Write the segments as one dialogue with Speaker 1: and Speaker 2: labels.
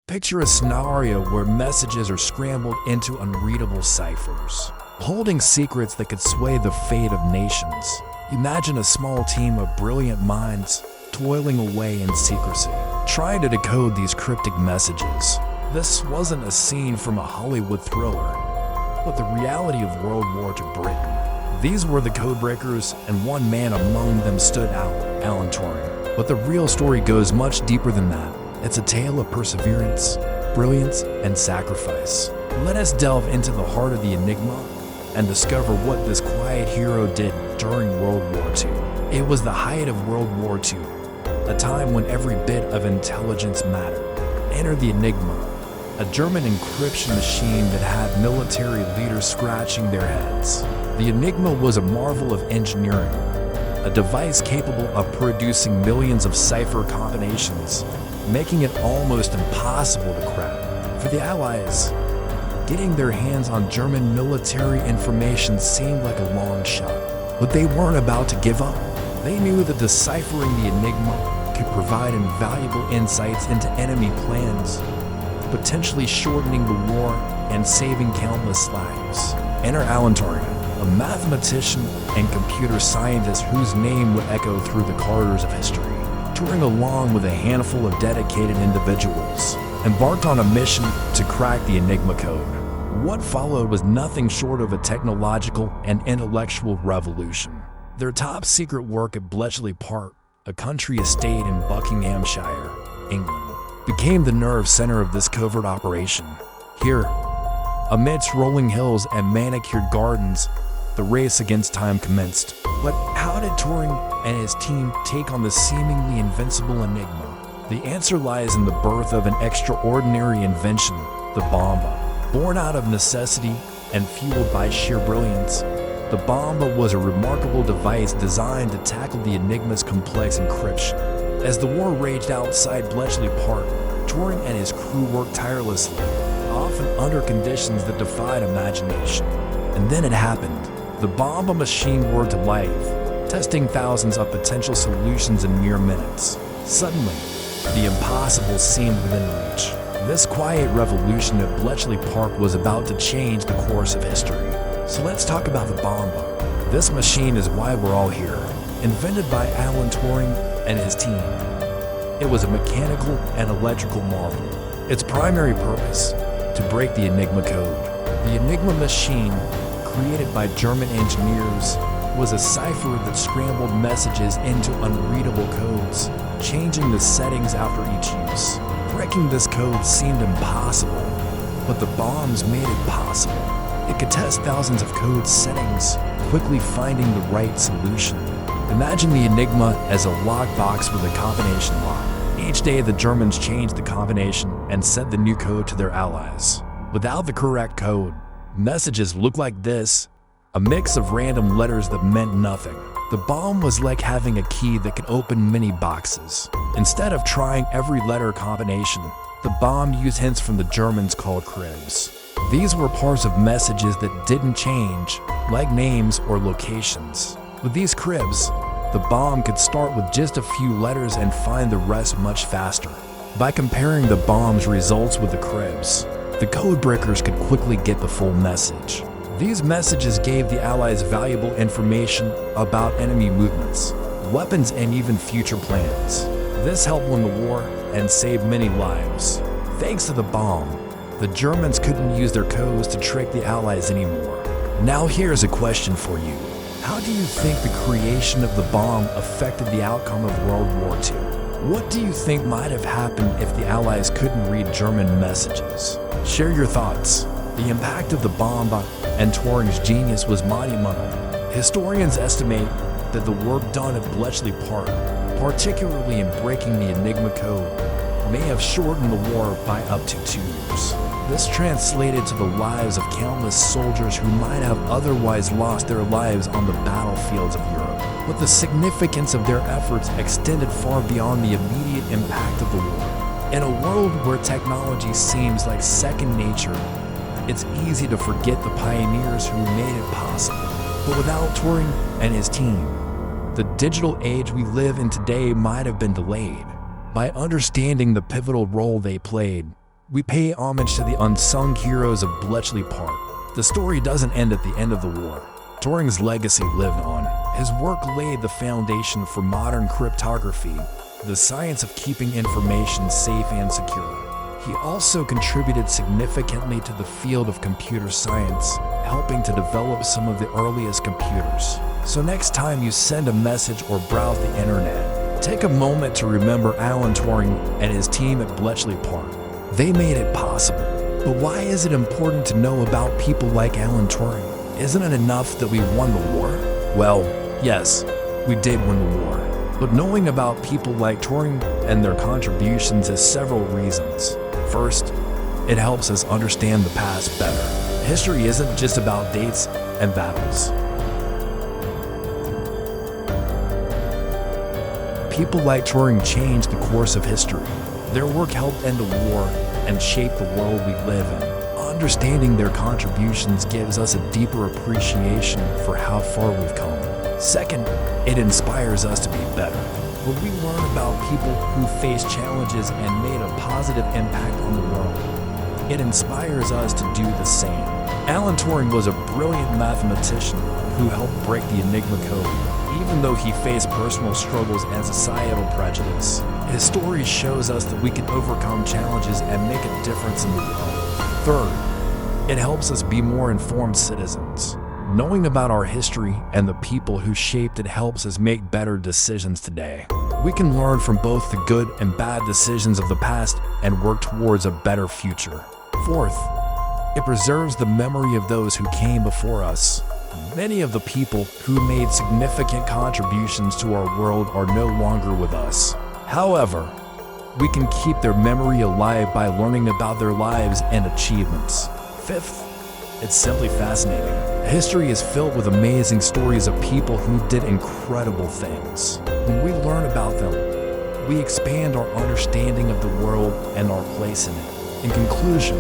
Speaker 1: Picture a scenario where messages are scrambled into unreadable ciphers, holding secrets that could sway the fate of nations. Imagine a small team of brilliant minds toiling away in secrecy, trying to decode these cryptic messages. This wasn't a scene from a Hollywood thriller, but the reality of World War II Britain. These were the codebreakers, and one man among them stood out, Alan Turing. But the real story goes much deeper than that. It's a tale of perseverance, brilliance, and sacrifice. Let us delve into the heart of the enigma and discover what this quiet hero did during World War II. It was the height of World War II, a time when every bit of intelligence mattered. Enter the Enigma, a German encryption machine that had military leaders scratching their heads. The Enigma was a marvel of engineering, a device capable of producing millions of cipher combinations, making it almost impossible to crack. For the Allies, getting their hands on German military information seemed like a long shot, but they weren't about to give up. They knew that deciphering the Enigma could provide invaluable insights into enemy plans, potentially shortening the war and saving countless lives. Enter Alan Turing, a mathematician and computer scientist whose name would echo through the corridors of history. Turing, along with a handful of dedicated individuals, embarked on a mission to crack the Enigma code. What followed was nothing short of a technological and intellectual revolution. Their top secret work at Bletchley Park, a country estate in Buckinghamshire, England, became the nerve center of this covert operation. Here, amidst rolling hills and manicured gardens, the race against time commenced. But how did Turing and his team take on the seemingly invincible Enigma? The answer lies in the birth of an extraordinary invention, the Bomba. Born out of necessity and fueled by sheer brilliance, the Bomba was a remarkable device designed to tackle the Enigma's complex encryption. As the war raged outside Bletchley Park, Turing and his crew worked tirelessly, often under conditions that defied imagination. And then it happened. The Bomba machine roared to life, testing thousands of potential solutions in mere minutes. Suddenly, the impossible seemed within reach. This quiet revolution at Bletchley Park was about to change the course of history. So let's talk about the Bomba. This machine is why we're all here. Invented by Alan Turing and his team, it was a mechanical and electrical marvel. Its primary purpose, to break the Enigma code. The Enigma machine, created by German engineers, was a cipher that scrambled messages into unreadable codes, changing the settings after each use. Breaking this code seemed impossible, but the bombs made it possible. It could test thousands of code settings, quickly finding the right solution. Imagine the Enigma as a lockbox with a combination lock. Each day, the Germans changed the combination and sent the new code to their allies. Without the correct code, messages looked like this, a mix of random letters that meant nothing. The bomb was like having a key that could open many boxes. Instead of trying every letter combination, the bomb used hints from the Germans called cribs. These were parts of messages that didn't change, like names or locations. With these cribs, the bomb could start with just a few letters and find the rest much faster. By comparing the bomb's results with the cribs, the codebreakers could quickly get the full message. These messages gave the Allies valuable information about enemy movements, weapons, and even future plans. This helped win the war and saved many lives. Thanks to the bomb, the Germans couldn't use their codes to trick the Allies anymore. Now here's a question for you. How do you think the creation of the bomb affected the outcome of World War II? What do you think might have happened if the Allies couldn't read German messages? Share your thoughts. The impact of the Bomba and Turing's genius was monumental. Historians estimate that the work done at Bletchley Park, particularly in breaking the Enigma code, may have shortened the war by up to 2 years. This translated to the lives of countless soldiers who might have otherwise lost their lives on the battlefields of Europe. But the significance of their efforts extended far beyond the immediate impact of the war. In a world where technology seems like second nature, it's easy to forget the pioneers who made it possible. But without Turing and his team, the digital age we live in today might have been delayed. By understanding the pivotal role they played, we pay homage to the unsung heroes of Bletchley Park. The story doesn't end at the end of the war. Turing's legacy lived on. His work laid the foundation for modern cryptography, the science of keeping information safe and secure. He also contributed significantly to the field of computer science, helping to develop some of the earliest computers. So next time you send a message or browse the internet, take a moment to remember Alan Turing and his team at Bletchley Park. They made it possible. But why is it important to know about people like Alan Turing? Isn't it enough that we won the war? Well, yes, we did win the war. But knowing about people like Turing and their contributions has several reasons. First, it helps us understand the past better. History isn't just about dates and battles. People like Turing changed the course of history. Their work helped end the war and shape the world we live in. Understanding their contributions gives us a deeper appreciation for how far we've come. Second, it inspires us to be better. When we learn about people who faced challenges and made a positive impact on the world, it inspires us to do the same. Alan Turing was a brilliant mathematician who helped break the Enigma code, even though he faced personal struggles and societal prejudice. His story shows us that we can overcome challenges and make a difference in the world. Third, it helps us be more informed citizens. Knowing about our history and the people who shaped it helps us make better decisions today. We can learn from both the good and bad decisions of the past and work towards a better future. Fourth, it preserves the memory of those who came before us. Many of the people who made significant contributions to our world are no longer with us. However, we can keep their memory alive by learning about their lives and achievements. Fifth, it's simply fascinating. History is filled with amazing stories of people who did incredible things. When we learn about them, we expand our understanding of the world and our place in it. In conclusion,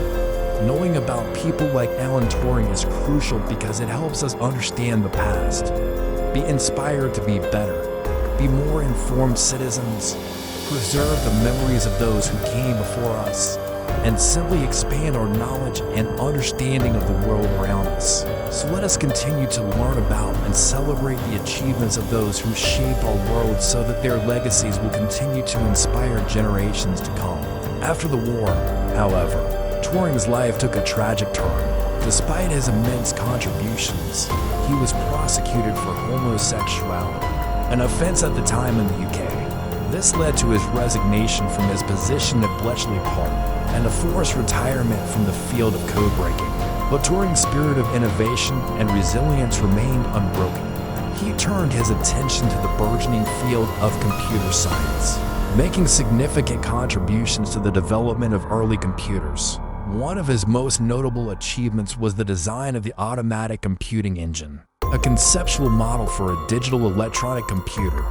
Speaker 1: knowing about people like Alan Turing is crucial because it helps us understand the past, be inspired to be better, be more informed citizens, preserve the memories of those who came before us, and simply expand our knowledge and understanding of the world around us. So let us continue to learn about and celebrate the achievements of those who shape our world so that their legacies will continue to inspire generations to come. After the war, however, Turing's life took a tragic turn. Despite his immense contributions, he was prosecuted for homosexuality, an offense at the time in the UK. This led to his resignation from his position at Bletchley Park and a forced retirement from the field of code breaking. But Turing's spirit of innovation and resilience remained unbroken. He turned his attention to the burgeoning field of computer science, making significant contributions to the development of early computers. One of his most notable achievements was the design of the automatic computing engine, a conceptual model for a digital electronic computer.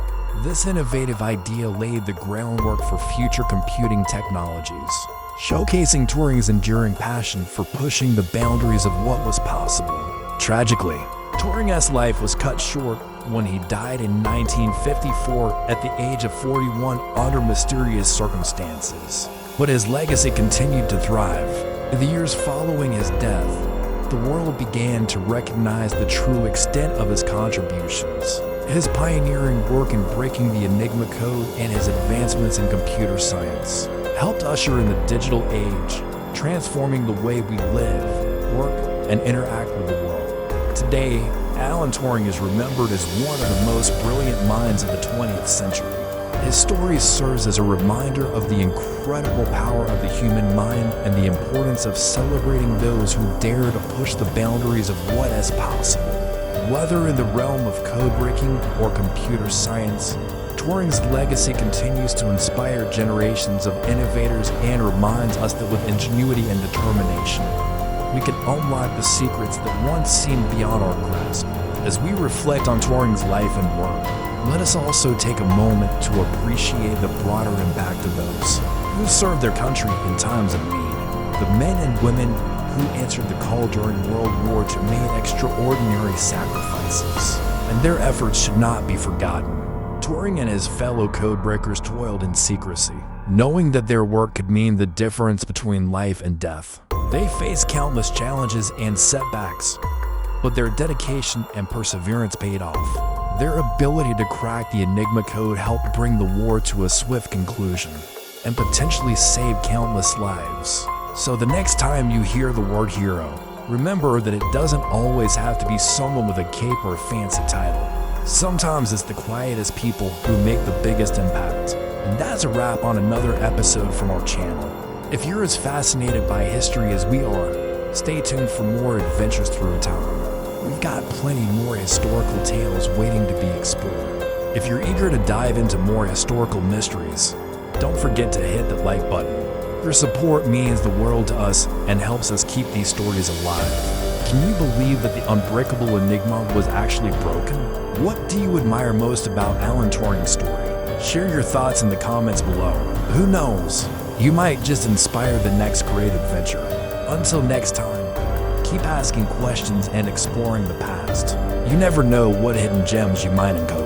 Speaker 1: This innovative idea laid the groundwork for future computing technologies, showcasing Turing's enduring passion for pushing the boundaries of what was possible. Tragically, Turing's life was cut short when he died in 1954 at the age of 41 under mysterious circumstances. But his legacy continued to thrive. In the years following his death, the world began to recognize the true extent of his contributions. His pioneering work in breaking the Enigma code and his advancements in computer science helped usher in the digital age, transforming the way we live, work, and interact with the world. Today, Alan Turing is remembered as one of the most brilliant minds of the 20th century. His story serves as a reminder of the incredible power of the human mind and the importance of celebrating those who dare to push the boundaries of what is possible. Whether in the realm of code breaking or computer science, Turing's legacy continues to inspire generations of innovators and reminds us that with ingenuity and determination, we can unlock the secrets that once seemed beyond our grasp. As we reflect on Turing's life and work, let us also take a moment to appreciate the broader impact of those who served their country in times of need. The men and women who answered the call during World War II made extraordinary sacrifices, and their efforts should not be forgotten. Turing and his fellow codebreakers toiled in secrecy, knowing that their work could mean the difference between life and death. They faced countless challenges and setbacks, but their dedication and perseverance paid off. Their ability to crack the Enigma code helped bring the war to a swift conclusion and potentially save countless lives. So the next time you hear the word hero, remember that it doesn't always have to be someone with a cape or a fancy title. Sometimes it's the quietest people who make the biggest impact. And that's a wrap on another episode from our channel. If you're as fascinated by history as we are, stay tuned for more adventures through time. We've got plenty more historical tales waiting to be explored. If you're eager to dive into more historical mysteries, don't forget to hit the like button. Your support means the world to us and helps us keep these stories alive. Can you believe that the unbreakable enigma was actually broken? What do you admire most about Alan Turing's story? Share your thoughts in the comments below. Who knows? You might just inspire the next great adventure. Until next time, keep asking questions and exploring the past. You never know what hidden gems you might uncover.